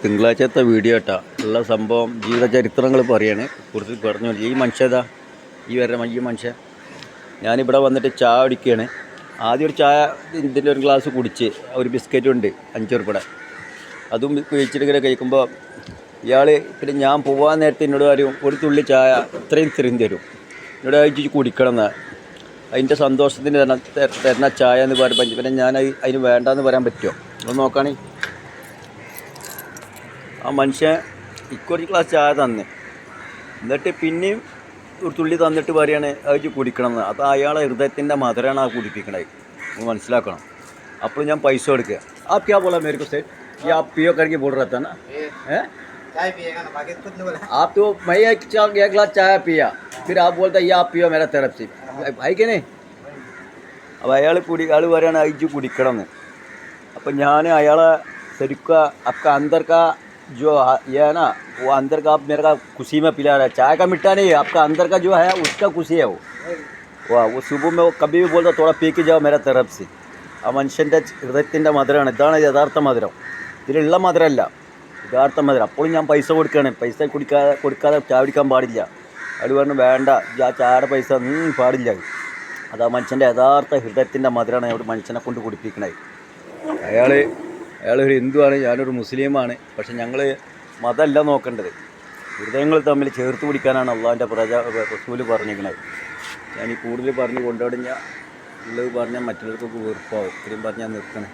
തിങ്കളാഴ്ചത്തെ video കേട്ടാ ഉള്ള സംഭവം ജീവചരിത്രങ്ങൾ പറയാണ് കുറിച്ച് പറഞ്ഞു. ഈ മനുഷ്യതാ ഈ മനുഷ്യൻ ഞാനിവിടെ വന്നിട്ട് ചായ കുടിക്കുകയാണ്. ആദ്യം ഒരു ചായ ഇതിൻ്റെ ഒരു ഗ്ലാസ് കുടിച്ച് ഒരു ബിസ്ക്കറ്റും ഉണ്ട് 5 ഉറുപ്പിയുടെ, അതും കഴിച്ചിട്ട് ഇങ്ങനെ കഴിക്കുമ്പോൾ ഇയാൾ പിന്നെ ഞാൻ പോകാൻ നേരത്തെ എന്നോട് പറയും ഒരു തുള്ളി ചായ ഇത്രയും തരും. എന്നോട് കഴിച്ച് കുടിക്കണം എന്നാ അതിൻ്റെ സന്തോഷത്തിന് തരുന്ന ചായ എന്ന് പറയുമ്പോൾ പിന്നെ ഞാൻ അതിന് വേണ്ടാന്ന് പറയാൻ പറ്റുമോ? ഒന്ന് നോക്കുകയാണെങ്കിൽ ആ മനുഷ്യൻ ഇക്കൊരു ഗ്ലാസ് ചായ തന്ന് എന്നിട്ട് പിന്നെയും ഒരു തുള്ളി തന്നിട്ട് പറയാണ് അത് കുടിക്കണം എന്ന്. അത് അയാളെ ഹൃദയത്തിൻ്റെ മധുരമാണ് ആ കുടിപ്പിക്കണത്, നിങ്ങൾ മനസ്സിലാക്കണം. അപ്പോൾ ഞാൻ പൈസ കൊടുക്കുക. ആ ക്യാ बोला मेरे को सेठ ये आप पियो करके बोल रहा था ना हैं? चाय पिएगा ना, बाकी कुछ नहीं बोला। आप तो मैं एक गिलास चाय पिया, फिर आप बोलता ये आप पियो मेरा तरफ से, भाई के नहीं. അപ്പോൾ അയാൾ പറയാണ് അയച്ചു കുടിക്കണം എന്ന്. അപ്പം ഞാൻ അയാളെ ശരിക്കും आपका अंदर का जो ये है ना वो अंदर का आप मेरे का खुशी में पिला रहा है. चाय का मिठा नहीं है, आपका अंदर का जो है उसका खुशी है. वो सुबह में वो कभी भी बोलता थोड़ा पी के जाओ मेरा तरफ से. ആ മനുഷ്യൻ്റെ ഹൃദയത്തിൻ്റെ മധുരമാണ്. ഇതാണ് യഥാർത്ഥ മധുരം. ഇതിലുള്ള മധുരമല്ല, യഥാർത്ഥ മധുരം. അപ്പോഴും ഞാൻ പൈസ കൊടുക്കുകയാണ്. പൈസ കൊടുക്കാതെ ചായ കുടിക്കാൻ പാടില്ല. അയാൾ പറഞ്ഞു വേണ്ട, ആ ചായയുടെ പൈസ പാടില്ല. അത് ആ മനുഷ്യൻ്റെ യഥാർത്ഥ ഹൃദയത്തിൻ്റെ മധുരമാണ് അവിടെ മനുഷ്യനെ കൊണ്ട് കുടിപ്പിക്കണത്. അയാളൊരു ഹിന്ദുവാണ്, ഞാനൊരു മുസ്ലിമാണ്. പക്ഷെ ഞങ്ങൾ മതമല്ല നോക്കേണ്ടത്, ഹൃദയങ്ങൾ തമ്മിൽ ചേർത്ത് പിടിക്കാനാണ് അള്ളാഹിൻ്റെ റസൂല് പറഞ്ഞിരിക്കുന്നത്. ഞാൻ ഈ കൂടുതൽ പറഞ്ഞ് കൊണ്ടുപോയി ഉള്ളത് പറഞ്ഞാൽ മറ്റുള്ളവർക്കൊക്കെ വെറുപ്പാവും. ഇത്രയും പറഞ്ഞാൽ നിർത്തണേ.